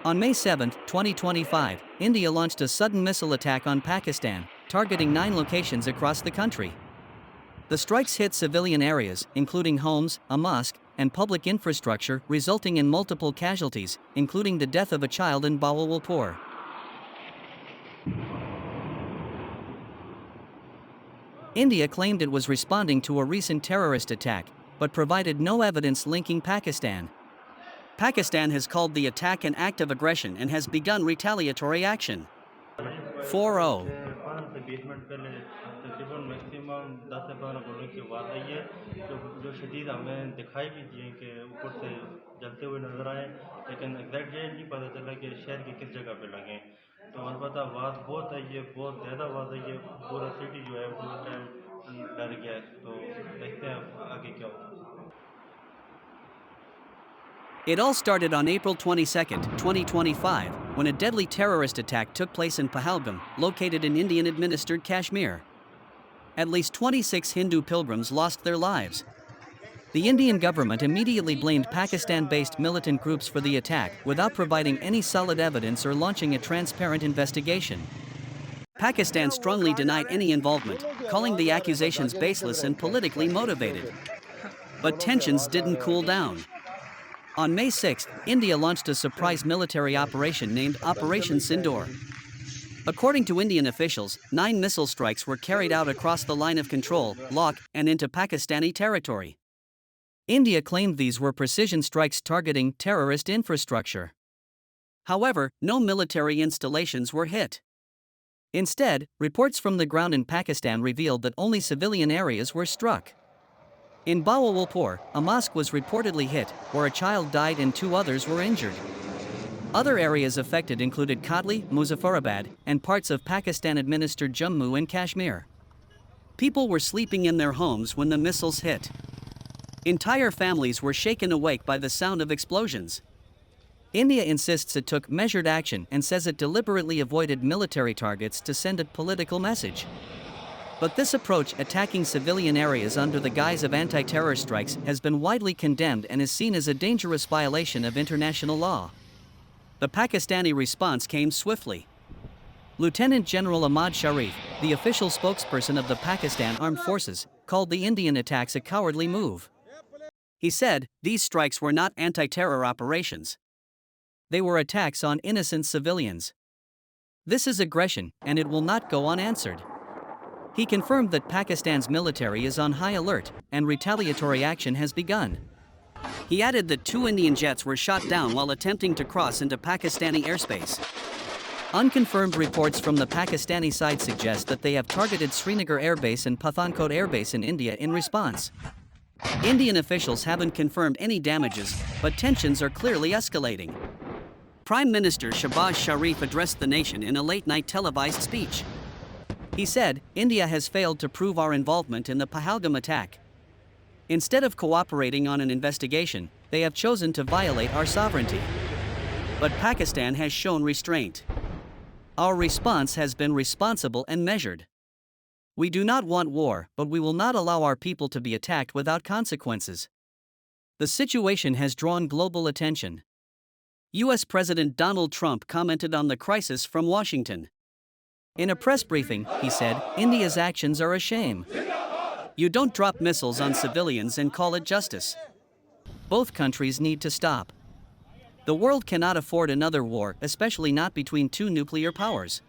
On May 7, 2025, India launched a sudden missile attack on Pakistan, targeting 9 locations across the country. The strikes hit civilian areas, including homes, a mosque, and public infrastructure, resulting in multiple casualties, including the death of a child in Bahawalpur. India claimed it was responding to a recent terrorist attack, but provided no evidence linking Pakistan. Pakistan has called the attack an act of aggression and has begun retaliatory action. 4-0. तो अलबत्ता आवाज़ बहुत है, ये बहुत ज़्यादा आवाज़ है, ये पूरा सिटी जो है वो टाइम डर गया है। तो देखते हैं आगे क्या होगा। It all started on April 22, 2025, when a deadly terrorist attack took place in Pahalgam, located in Indian-administered Kashmir. At least 26 Hindu pilgrims lost their lives. The Indian government immediately blamed Pakistan-based militant groups for the attack, without providing any solid evidence or launching a transparent investigation. Pakistan strongly denied any involvement, calling the accusations baseless and politically motivated. But tensions didn't cool down. On May 6, India launched a surprise military operation named OperationSindoor. According to Indian officials, 9 missile strikes were carried out across the line of control, LOC, and into Pakistani territory. India claimed these were precision strikes targeting terrorist infrastructure. However, no military installations were hit. Instead, reports from the ground in Pakistan revealed that only civilian areas were struck. In Bahawalpur, a mosque was reportedly hit, where a child died and 2 others were injured. Other areas affected included Kotli, Muzaffarabad, and parts of Pakistan-administered Jammu and Kashmir. People were sleeping in their homes when the missiles hit. Entire families were shaken awake by the sound of explosions. India insists it took measured action and says it deliberately avoided military targets to send a political message. But this approach, attacking civilian areas under the guise of anti-terror strikes, has been widely condemned and is seen as a dangerous violation of international law. The Pakistani response came swiftly. Lieutenant General Ahmad Sharif, the official spokesperson of the Pakistan Armed Forces, called the Indian attacks a cowardly move. He said, these strikes were not anti-terror operations. They were attacks on innocent civilians. This is aggression, and it will not go unanswered. He confirmed that Pakistan's military is on high alert, and retaliatory action has begun. He added that 2 Indian jets were shot down while attempting to cross into Pakistani airspace. Unconfirmed reports from the Pakistani side suggest that they have targeted Srinagar Air Base and Pathankot Air Base in India in response. Indian officials haven't confirmed any damages, but tensions are clearly escalating. Prime Minister ShehbazSharif addressed the nation in a late-night televised speech. He said, India has failed to prove our involvement in the Pahalgam attack. Instead of cooperating on an investigation, they have chosen to violate our sovereignty. But Pakistan has shown restraint. Our response has been responsible and measured. We do not want war, but we will not allow our people to be attacked without consequences. The situation has drawn global attention. U.S. President Donald Trump commented on the crisis from Washington. In a press briefing, he said, India's actions are a shame. You don't drop missiles on civilians and call it justice. Both countries need to stop. The world cannot afford another war, especially not between 2 nuclear powers.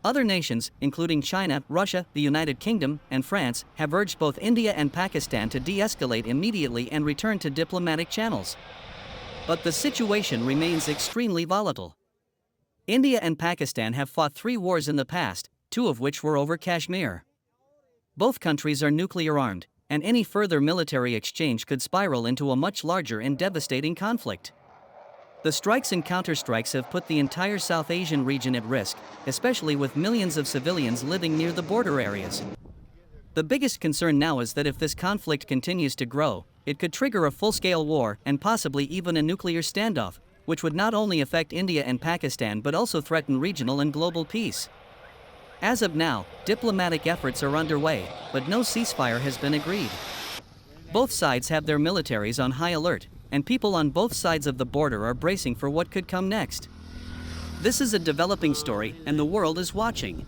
Other nations, including China, Russia, the United Kingdom, and France, have urged both India and Pakistan to de-escalate immediately and return to diplomatic channels. But the situation remains extremely volatile. India and Pakistan have fought 3 wars in the past, 2 of which were over Kashmir. Both countries are nuclear armed, and any further military exchange could spiral into a much larger and devastating conflict. The strikes and counterstrikes have put the entire South Asian region at risk, especially with millions of civilians living near the border areas. The biggest concern now is that if this conflict continues to grow, it could trigger a full-scale war and possibly even a nuclear standoff, which would not only affect India and Pakistan but also threaten regional and global peace. As of now, diplomatic efforts are underway, but no ceasefire has been agreed. Both sides have their militaries on high alert, and people on both sides of the border are bracing for what could come next. This is a developing story, and the world is watching.